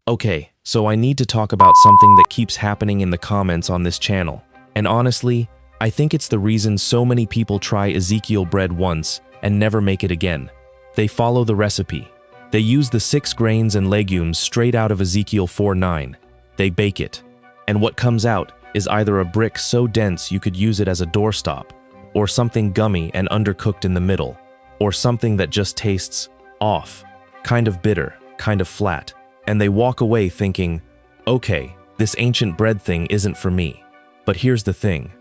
Okay, so I need to talk about something that keeps happening in the comments on this channel. And honestly, I think it's the reason so many people try Ezekiel bread once and never make it again. They follow the recipe. They use the 6 grains and legumes straight out of Ezekiel 4:9. They bake it. And what comes out is either a brick so dense you could use it as a doorstop, or something gummy and undercooked in the middle, or something that just tastes off, kind of bitter, kind of flat. And they walk away thinking, okay, this ancient bread thing isn't for me. But here's the thing.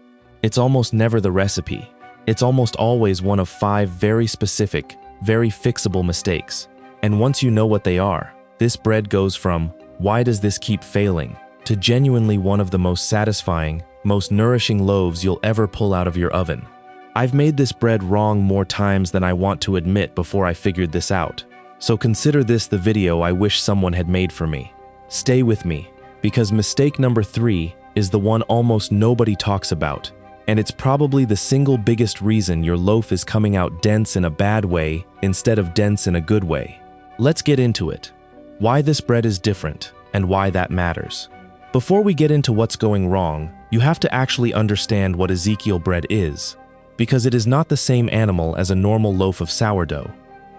It's almost never the recipe. It's almost always one of 5 very specific, very fixable mistakes. And once you know what they are, this bread goes from, why does this keep failing, to genuinely one of the most satisfying, most nourishing loaves you'll ever pull out of your oven. I've made this bread wrong more times than I want to admit before I figured this out. So consider this the video I wish someone had made for me. Stay with me, because mistake number 3 is the one almost nobody talks about, and it's probably the single biggest reason your loaf is coming out dense in a bad way instead of dense in a good way. Let's get into it. Why this bread is different, and why that matters. Before we get into what's going wrong, you have to actually understand what Ezekiel bread is, because it is not the same animal as a normal loaf of sourdough.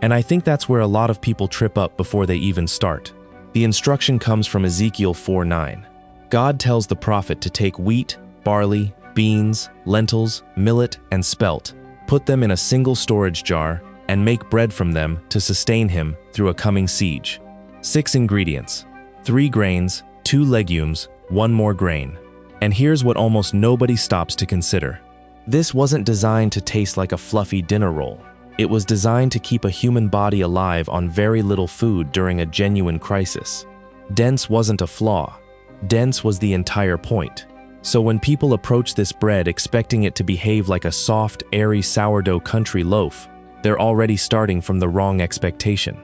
And I think that's where a lot of people trip up before they even start. The instruction comes from Ezekiel 4:9. God tells the prophet to take wheat, barley, beans, lentils, millet, and spelt, put them in a single storage jar, and make bread from them to sustain him through a coming siege. 6 ingredients, 3 grains, 2 legumes, 1 more grain. And here's what almost nobody stops to consider. This wasn't designed to taste like a fluffy dinner roll. It was designed to keep a human body alive on very little food during a genuine crisis. Dense wasn't a flaw. Dense was the entire point. So when people approach this bread expecting it to behave like a soft, airy sourdough country loaf, they're already starting from the wrong expectation.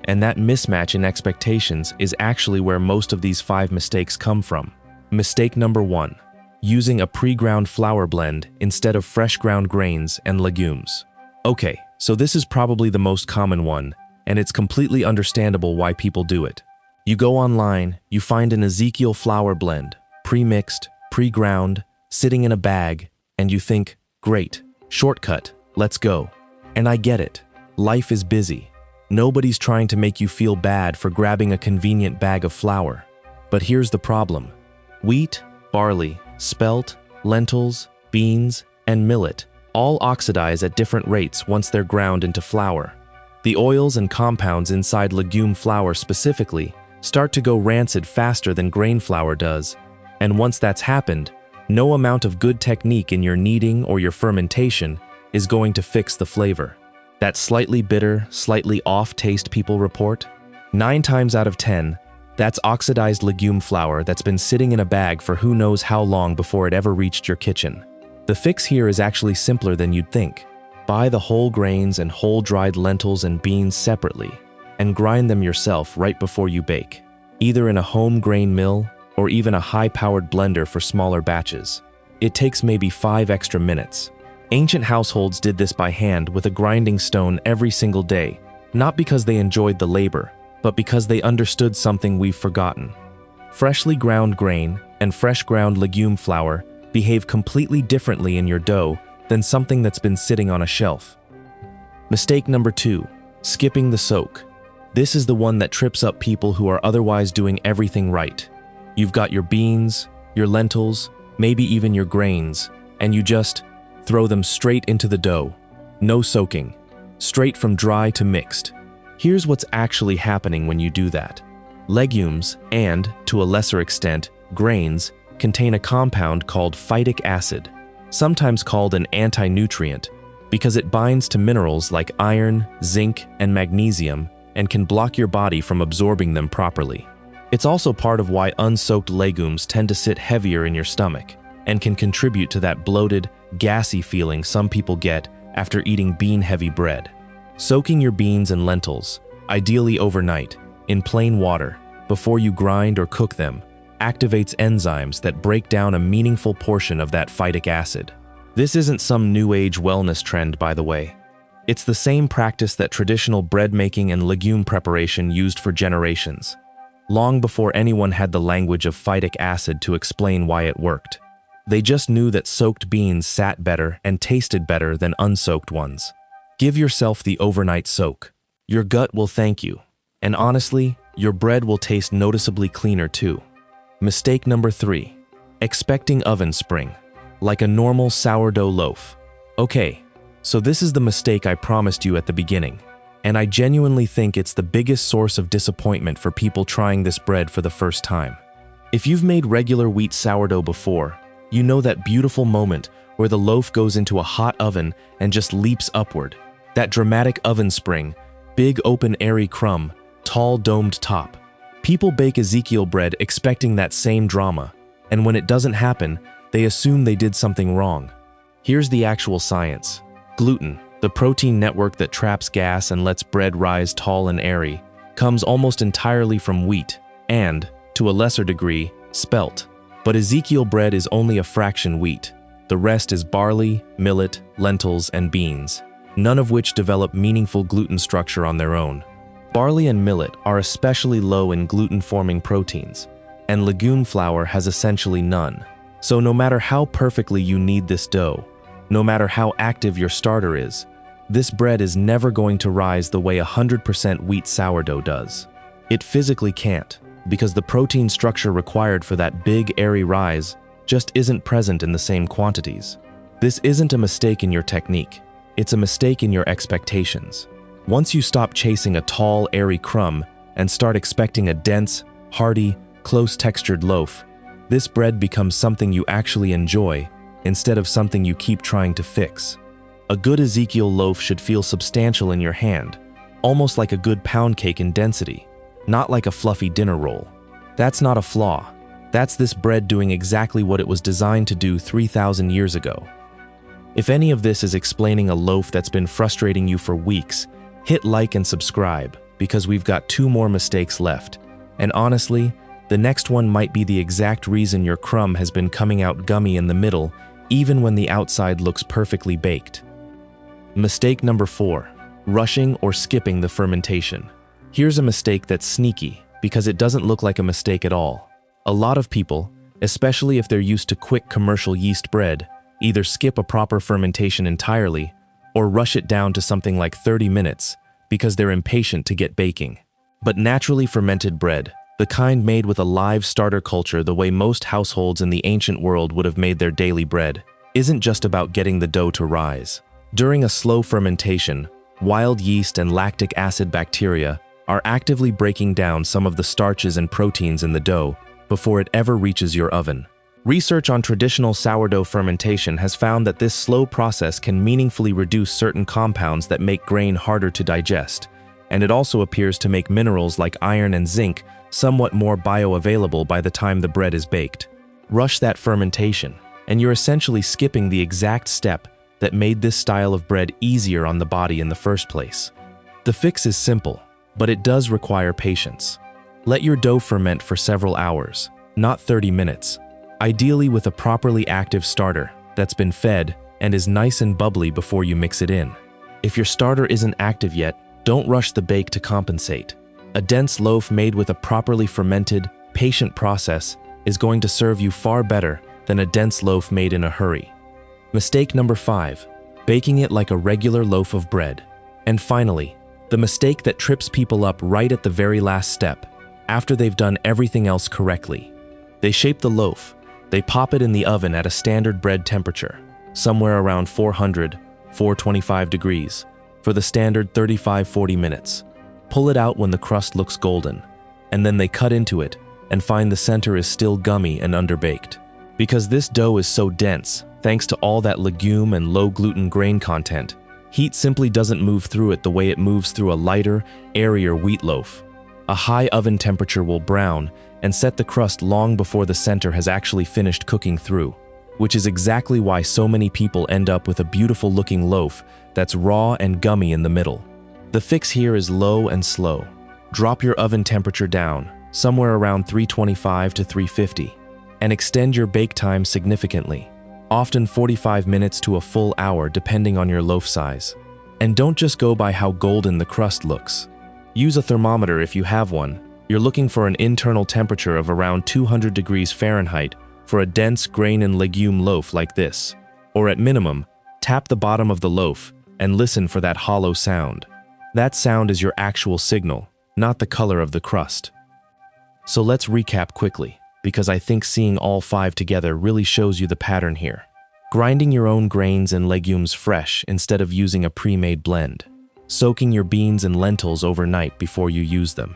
And that mismatch in expectations is actually where most of these 5 mistakes come from. Mistake number 1, using a pre-ground flour blend instead of fresh ground grains and legumes. Okay, so this is probably the most common one, and it's completely understandable why people do it. You go online, you find an Ezekiel flour blend, pre-mixed, pre-ground, sitting in a bag, and you think, great, shortcut, let's go. And I get it. Life is busy. Nobody's trying to make you feel bad for grabbing a convenient bag of flour. But here's the problem. Wheat, barley, spelt, lentils, beans, and millet all oxidize at different rates once they're ground into flour. The oils and compounds inside legume flour specifically start to go rancid faster than grain flour does. And once that's happened, no amount of good technique in your kneading or your fermentation is going to fix the flavor. That slightly bitter, slightly off taste people report, 9 times out of 10, that's oxidized legume flour that's been sitting in a bag for who knows how long before it ever reached your kitchen. The fix here is actually simpler than you'd think. Buy the whole grains and whole dried lentils and beans separately, and grind them yourself right before you bake, either in a home grain mill or even a high-powered blender for smaller batches. It takes maybe 5 extra minutes. Ancient households did this by hand with a grinding stone every single day, not because they enjoyed the labor, but because they understood something we've forgotten. Freshly ground grain and fresh ground legume flour behave completely differently in your dough than something that's been sitting on a shelf. Mistake number 2, skipping the soak. This is the one that trips up people who are otherwise doing everything right. You've got your beans, your lentils, maybe even your grains, and you just throw them straight into the dough. No soaking. Straight from dry to mixed. Here's what's actually happening when you do that. Legumes and, to a lesser extent, grains contain a compound called phytic acid, sometimes called an anti-nutrient, because it binds to minerals like iron, zinc, and magnesium and can block your body from absorbing them properly. It's also part of why unsoaked legumes tend to sit heavier in your stomach and can contribute to that bloated, gassy feeling some people get after eating bean-heavy bread. Soaking your beans and lentils, ideally overnight, in plain water, before you grind or cook them, activates enzymes that break down a meaningful portion of that phytic acid. This isn't some new age wellness trend, by the way. It's the same practice that traditional bread making and legume preparation used for generations. long before anyone had the language of phytic acid to explain why it worked. They just knew that soaked beans sat better and tasted better than unsoaked ones. Give yourself the overnight soak. Your gut will thank you. And honestly, your bread will taste noticeably cleaner too. Mistake number 3. Expecting oven spring, like a normal sourdough loaf. Okay, so this is the mistake I promised you at the beginning. And I genuinely think it's the biggest source of disappointment for people trying this bread for the first time. If you've made regular wheat sourdough before, you know that beautiful moment where the loaf goes into a hot oven and just leaps upward. That dramatic oven spring, big open airy crumb, tall domed top. People bake Ezekiel bread expecting that same drama, and when it doesn't happen, they assume they did something wrong. Here's the actual science. Gluten, the protein network that traps gas and lets bread rise tall and airy, comes almost entirely from wheat and, to a lesser degree, spelt. But Ezekiel bread is only a fraction wheat. The rest is barley, millet, lentils, and beans, none of which develop meaningful gluten structure on their own. Barley and millet are especially low in gluten-forming proteins, and legume flour has essentially none. So no matter how perfectly you knead this dough, no matter how active your starter is, this bread is never going to rise the way 100% wheat sourdough does. It physically can't, because the protein structure required for that big, airy rise just isn't present in the same quantities. This isn't a mistake in your technique, it's a mistake in your expectations. Once you stop chasing a tall, airy crumb and start expecting a dense, hearty, close-textured loaf, this bread becomes something you actually enjoy instead of something you keep trying to fix. A good Ezekiel loaf should feel substantial in your hand, almost like a good pound cake in density, not like a fluffy dinner roll. That's not a flaw. That's this bread doing exactly what it was designed to do 3,000 years ago. If any of this is explaining a loaf that's been frustrating you for weeks, hit like and subscribe, because we've got 2 more mistakes left. And honestly, the next one might be the exact reason your crumb has been coming out gummy in the middle, even when the outside looks perfectly baked. Mistake number 4, rushing or skipping the fermentation. Here's a mistake that's sneaky, because it doesn't look like a mistake at all. A lot of people, especially if they're used to quick commercial yeast bread, either skip a proper fermentation entirely or rush it down to something like 30 minutes because they're impatient to get baking. But naturally fermented bread, the kind made with a live starter culture the way most households in the ancient world would have made their daily bread, isn't just about getting the dough to rise. During a slow fermentation, wild yeast and lactic acid bacteria are actively breaking down some of the starches and proteins in the dough before it ever reaches your oven. Research on traditional sourdough fermentation has found that this slow process can meaningfully reduce certain compounds that make grain harder to digest, and it also appears to make minerals like iron and zinc somewhat more bioavailable by the time the bread is baked. Rush that fermentation, and you're essentially skipping the exact step that made this style of bread easier on the body in the first place. The fix is simple, but it does require patience. Let your dough ferment for several hours, not 30 minutes, ideally with a properly active starter that's been fed and is nice and bubbly before you mix it in. If your starter isn't active yet, don't rush the bake to compensate. A dense loaf made with a properly fermented, patient process is going to serve you far better than a dense loaf made in a hurry. Mistake number 5, baking it like a regular loaf of bread. And finally, the mistake that trips people up right at the very last step, after they've done everything else correctly. They shape the loaf, they pop it in the oven at a standard bread temperature, somewhere around 425 degrees, for the standard 35-40 minutes. Pull it out when the crust looks golden, and then they cut into it and find the center is still gummy and underbaked. Because this dough is so dense, thanks to all that legume and low-gluten grain content, heat simply doesn't move through it the way it moves through a lighter, airier wheat loaf. A high oven temperature will brown and set the crust long before the center has actually finished cooking through, which is exactly why so many people end up with a beautiful-looking loaf that's raw and gummy in the middle. The fix here is low and slow. Drop your oven temperature down, somewhere around 325 to 350, and extend your bake time significantly, often 45 minutes to a full hour depending on your loaf size. And don't just go by how golden the crust looks. Use a thermometer if you have one, You're looking for an internal temperature of around 200 degrees Fahrenheit for a dense grain and legume loaf like this. Or at minimum, tap the bottom of the loaf and listen for that hollow sound. That sound is your actual signal, not the color of the crust. So let's recap quickly, because I think seeing all 5 together really shows you the pattern here. Grinding your own grains and legumes fresh instead of using a pre-made blend. Soaking your beans and lentils overnight before you use them.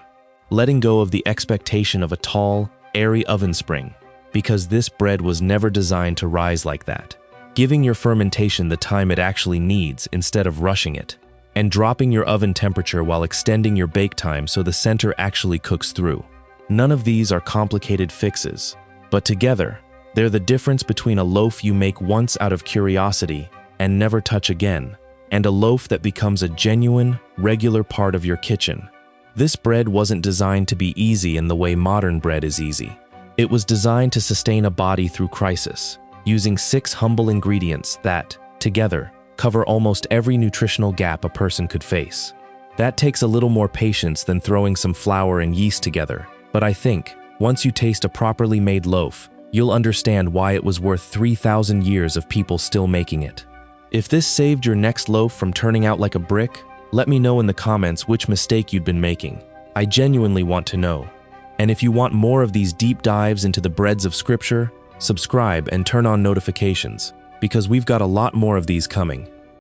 Letting go of the expectation of a tall, airy oven spring, because this bread was never designed to rise like that. Giving your fermentation the time it actually needs instead of rushing it. And dropping your oven temperature while extending your bake time so the center actually cooks through. None of these are complicated fixes, but together, they're the difference between a loaf you make once out of curiosity and never touch again, and a loaf that becomes a genuine, regular part of your kitchen. This bread wasn't designed to be easy in the way modern bread is easy. It was designed to sustain a body through crisis, using 6 humble ingredients that, together, cover almost every nutritional gap a person could face. That takes a little more patience than throwing some flour and yeast together, but I think, once you taste a properly made loaf, you'll understand why it was worth 3,000 years of people still making it. If this saved your next loaf from turning out like a brick, let me know in the comments which mistake you'd been making. I genuinely want to know. And if you want more of these deep dives into the breads of Scripture, subscribe and turn on notifications, because we've got a lot more of these coming.